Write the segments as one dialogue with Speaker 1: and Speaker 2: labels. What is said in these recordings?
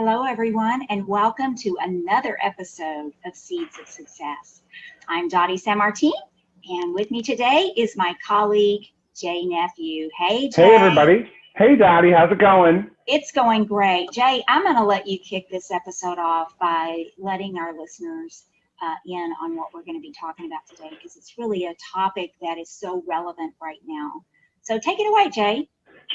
Speaker 1: Hello, everyone, and welcome to another episode of Seeds of Success. I'm Dottie Sammartine, and with me today is my colleague, Jay Nephew. Hey, Jay.
Speaker 2: Hey, everybody. Hey, Dottie. How's it going?
Speaker 1: It's going great. Jay, I'm going to let you kick this episode off by letting our listeners in on what we're going to be talking about today, because it's really a topic that is so relevant right now. So take it away, Jay.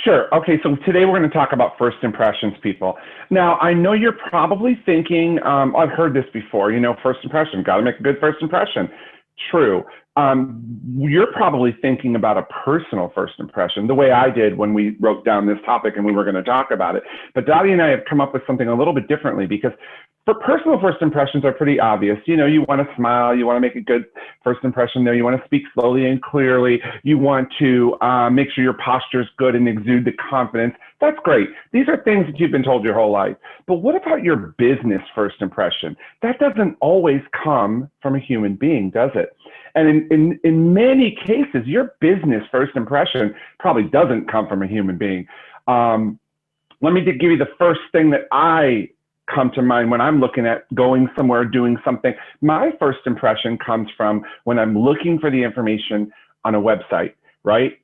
Speaker 2: Sure. Okay, so today we're going to talk about first impressions, people. Now, I know you're probably thinking, I've heard this before, first impression, got to make a good first impression. True. You're probably thinking about a personal first impression, the way I did when we wrote down this topic and we were going to talk about it. But Dottie and I have come up with something a little bit differently, because for personal first impressions are pretty obvious. You want to smile, you want to make a good first impression there, you want to speak slowly and clearly, you want to make sure your posture is good and exude the confidence. That's great. These are things that you've been told your whole life. But what about your business first impression? That doesn't always come from a human being, does it? And in many cases, your business first impression probably doesn't come from a human being. Let me give you the first thing that I come to mind when I'm looking at going somewhere, doing something. My first impression comes from when I'm looking for the information on a website, right?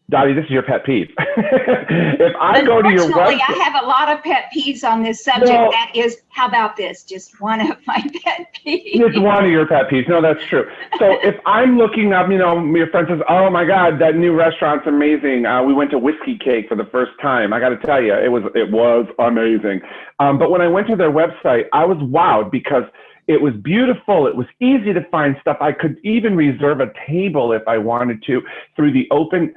Speaker 2: Dottie, this is your pet peeve. If I go to your website,
Speaker 1: I have a lot of pet peeves on this subject. Well, that is, how about this? Just one of my pet peeves.
Speaker 2: It's one of your pet peeves. No, that's true. So if I'm looking up, your friend says, "Oh my God, that new restaurant's amazing. We went to Whiskey Cake for the first time." I got to tell you, it was amazing. But when I went to their website, I was wowed because it was beautiful. It was easy to find stuff. I could even reserve a table if I wanted to through the Open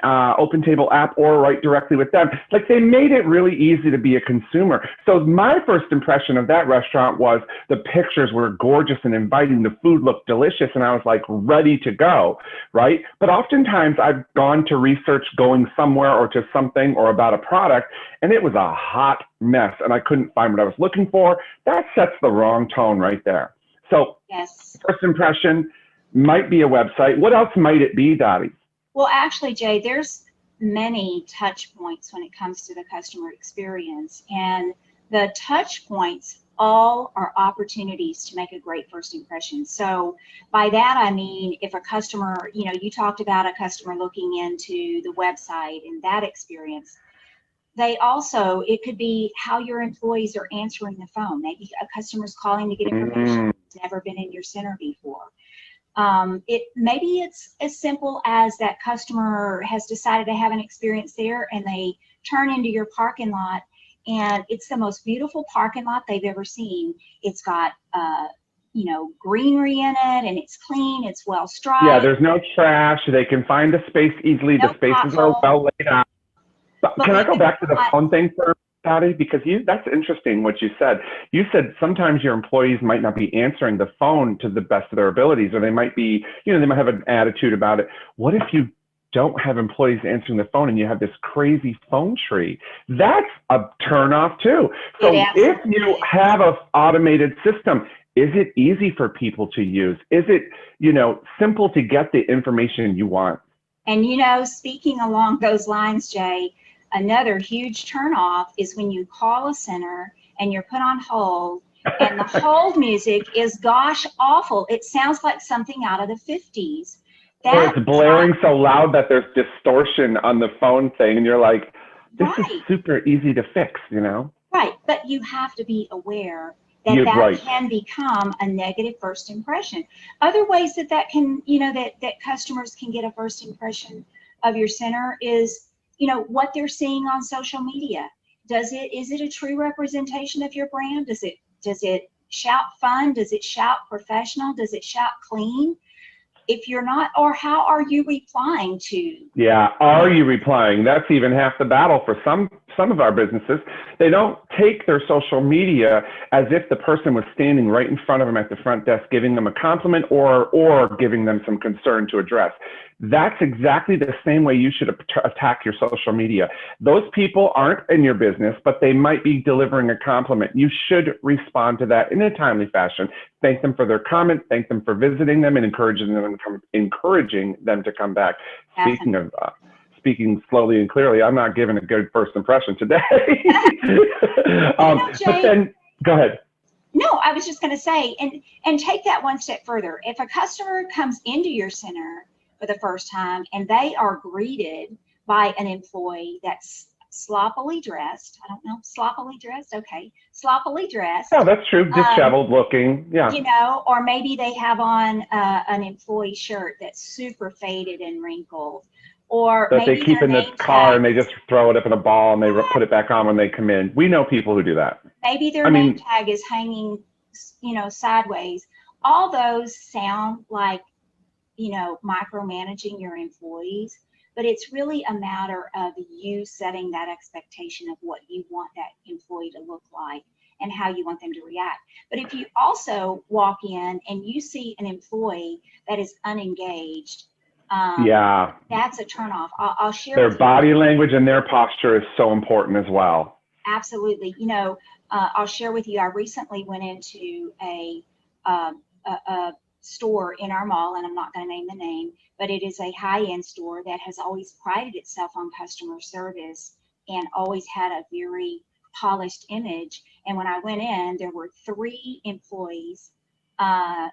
Speaker 2: Table app or right directly with them. Like, they made it really easy to be a consumer. So my first impression of that restaurant was the pictures were gorgeous and inviting. The food looked delicious, and I was like ready to go, right? But oftentimes I've gone to research going somewhere or to something or about a product, and it was a hot mess, and I couldn't find what I was looking for. That sets the wrong tone right there. So
Speaker 1: yes.
Speaker 2: First impression might be a website. What else might it be, Dottie?
Speaker 1: Well, actually, Jay, there's many touch points when it comes to the customer experience. And the touch points all are opportunities to make a great first impression. So by that, I mean, if a customer, you talked about a customer looking into the website and that experience. It could be how your employees are answering the phone. Maybe a customer's calling to get information that's never been in your center before. Maybe it's as simple as that customer has decided to have an experience there, and they turn into your parking lot, and it's the most beautiful parking lot they've ever seen. It's got greenery in it, and it's clean, it's well striped.
Speaker 2: Yeah, there's no trash. They can find a space easily.
Speaker 1: No
Speaker 2: the spaces are well laid out. But can I go back to the phone thing for Dottie? Because that's interesting what you said. You said sometimes your employees might not be answering the phone to the best of their abilities, or they might be, they might have an attitude about it. What if you don't have employees answering the phone and you have this crazy phone tree? That's a turnoff too. So if you have an automated system, is it easy for people to use? Is it, simple to get the information you want?
Speaker 1: And, speaking along those lines, Jay, another huge turnoff is when you call a center and you're put on hold, and the hold music is gosh awful. It sounds like something out of the 50s.
Speaker 2: It's blaring so loud that there's distortion on the phone thing, and you're like, this is super easy to fix,
Speaker 1: Right, but you have to be aware that can become a negative first impression. Other ways that can, that customers can get a first impression of your center is, what they're seeing on social media. Is it a true representation of your brand? Does it shout fun? Does it shout professional? Does it shout clean? If you're not, or how are you replying to?
Speaker 2: Yeah, are you replying? That's even half the battle for some of our businesses. They don't take their social media as if the person was standing right in front of them at the front desk, giving them a compliment or giving them some concern to address. That's exactly the same way you should attack your social media. Those people aren't in your business, but they might be delivering a compliment. You should respond to that in a timely fashion. Thank them for their comment, thank them for visiting them, and encouraging them to come back. Speaking of speaking slowly and clearly, I'm not giving a good first impression today. But
Speaker 1: Jay,
Speaker 2: then, go ahead.
Speaker 1: no, I was just going to say, and take that one step further. If a customer comes into your center for the first time and they are greeted by an employee that's sloppily dressed, I don't know, sloppily dressed, okay, sloppily dressed.
Speaker 2: Oh, that's true. Disheveled looking, yeah.
Speaker 1: You know, or maybe they have on an employee shirt that's super faded and wrinkled, or
Speaker 2: That
Speaker 1: maybe
Speaker 2: they keep
Speaker 1: their
Speaker 2: in the
Speaker 1: name
Speaker 2: car
Speaker 1: tag,
Speaker 2: and they just throw it up in a ball and they put it back on when they come in. We know people who do that.
Speaker 1: maybe their name tag is hanging, you know, sideways. All those sound like, you know, micromanaging your employees, but it's really a matter of you setting that expectation of what you want that employee to look like and how you want them to react. But if you also walk in and you see an employee that is unengaged,
Speaker 2: yeah,
Speaker 1: that's a turnoff. I'll share
Speaker 2: their
Speaker 1: with you.
Speaker 2: body language and their posture is so important as well.
Speaker 1: Absolutely. You know, I'll share with you, I recently went into a store in our mall, and I'm not going to name the name, but it is a high-end store that has always prided itself on customer service and always had a very polished image. And when I went in, there were 3 employees, all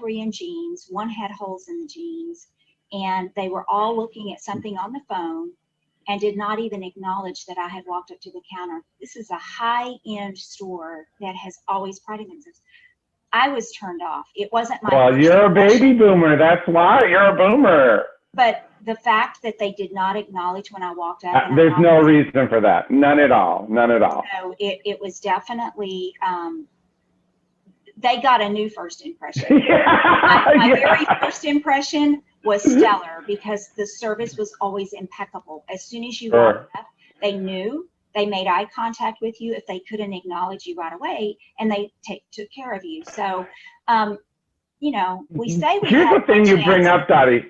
Speaker 1: 3 in jeans. One had holes in the jeans, and they were all looking at something on the phone and did not even acknowledge that I had walked up to the counter. This is a high-end store that has always prided themselves. I was turned off. It wasn't my
Speaker 2: Well,
Speaker 1: first
Speaker 2: you're a
Speaker 1: impression,
Speaker 2: baby boomer. That's why you're a boomer.
Speaker 1: but the fact that they did not acknowledge when I walked up. And
Speaker 2: There's no reason for that. None at all. None at all.
Speaker 1: So it was definitely, they got a new first impression. My very first impression was stellar because the service was always impeccable. As soon as you walked up, they knew. They made eye contact with you if they couldn't acknowledge you right away, and they took care of you. So, you know, we say we
Speaker 2: Here's
Speaker 1: have
Speaker 2: the thing you bring up, Dottie.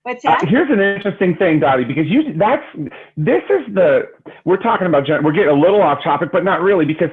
Speaker 1: What's that?
Speaker 2: Here's an interesting thing, Dottie, because we're talking about, we're getting a little off topic, but not really, because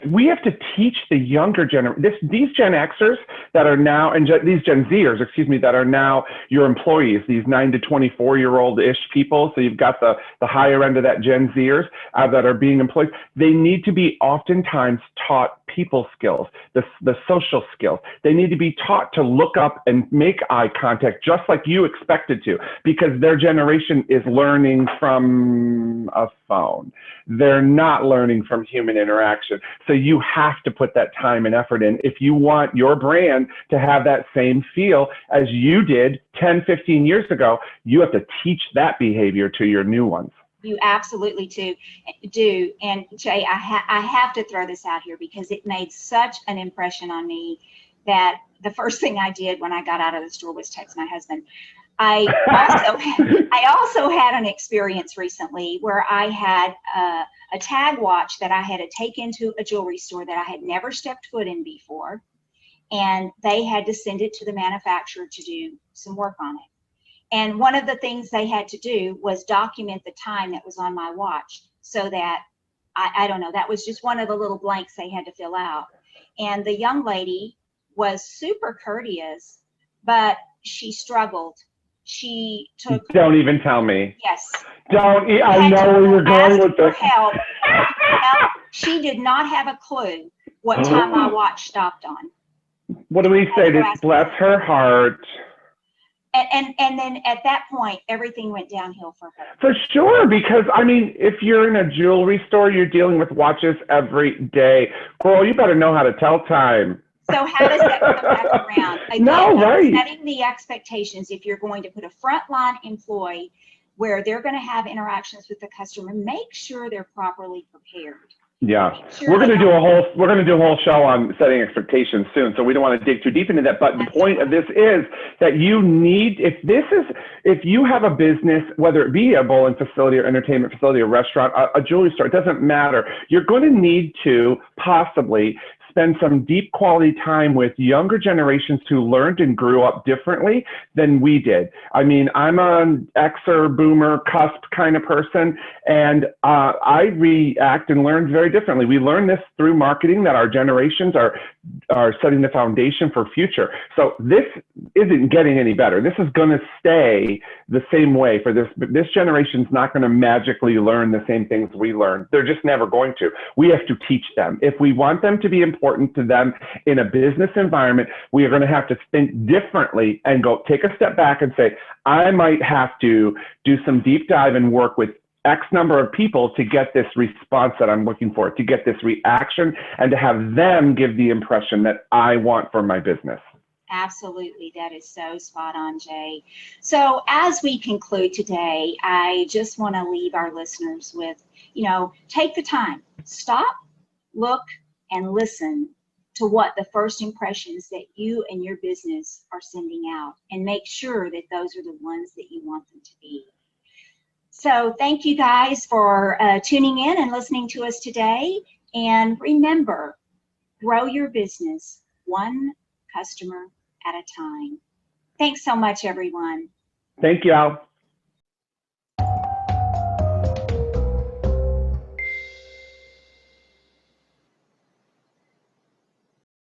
Speaker 2: we have to teach the younger generation, these Gen Xers that are now, and these Gen Zers, excuse me, that are now your employees, these 9 to 24-year-old-ish people. So you've got the higher end of that Gen Zers that are being employed. They need to be oftentimes taught people skills, the social skills. They need to be taught to look up and make eye contact just like you expected to, because their generation is learning from a phone. They're not learning from human interaction. So you have to put that time and effort in if you want your brand to have that same feel as you did 10, 15 years ago. You have to teach that behavior to your new ones.
Speaker 1: You absolutely do. And Jay, I have to throw this out here because it made such an impression on me that the first thing I did when I got out of the store was text my husband. I also had an experience recently where I had a tag watch that I had to take into a jewelry store that I had never stepped foot in before, and they had to send it to the manufacturer to do some work on it. And one of the things they had to do was document the time that was on my watch, so that I don't know, that was just one of the little blanks they had to fill out. And the young lady was super courteous, but she struggled. She took.
Speaker 2: Don't even tell me.
Speaker 1: Yes.
Speaker 2: I know where you're going with this.
Speaker 1: Help. She did not have a clue what time my watch stopped on.
Speaker 2: What do we say? Bless her heart.
Speaker 1: And then at that point, everything went downhill for her. For
Speaker 2: sure, because I mean, if you're in a jewelry store, you're dealing with watches every day. Girl, you better know how to tell time.
Speaker 1: So how does that come back around? Again,
Speaker 2: no, right.
Speaker 1: Setting the expectations. If you're going to put a frontline employee where they're going to have interactions with the customer, make sure they're properly prepared.
Speaker 2: Yeah, we're going to do a whole show on setting expectations soon, so we don't want to dig too deep into that. But the point of this is that you need, if you have a business, whether it be a bowling facility or entertainment facility, a restaurant, a jewelry store, it doesn't matter. You're going to need to possibly spend some deep quality time with younger generations who learned and grew up differently than we did. I mean, I'm an Xer, boomer, cusp kind of person, and I react and learn very differently. We learn this through marketing, that our generations are setting the foundation for future. So this isn't getting any better. This is going to stay the same way for this generation's not going to magically learn the same things we learned. They're just never going to. We have to teach them. If we want them to be important to them in a business environment, we are going to have to think differently and go take a step back and say, I might have to do some deep dive and work with X number of people to get this response that I'm looking for, to get this reaction, and to have them give the impression that I want for my business.
Speaker 1: Absolutely. That is so spot on, Jay. So as we conclude today, I just want to leave our listeners with, take the time, stop, look, and listen to what the first impressions that you and your business are sending out, and make sure that those are the ones that you want them to be. So thank you guys for tuning in and listening to us today. And remember, grow your business one customer at a time. Thanks so much, everyone.
Speaker 2: Thank you, Al.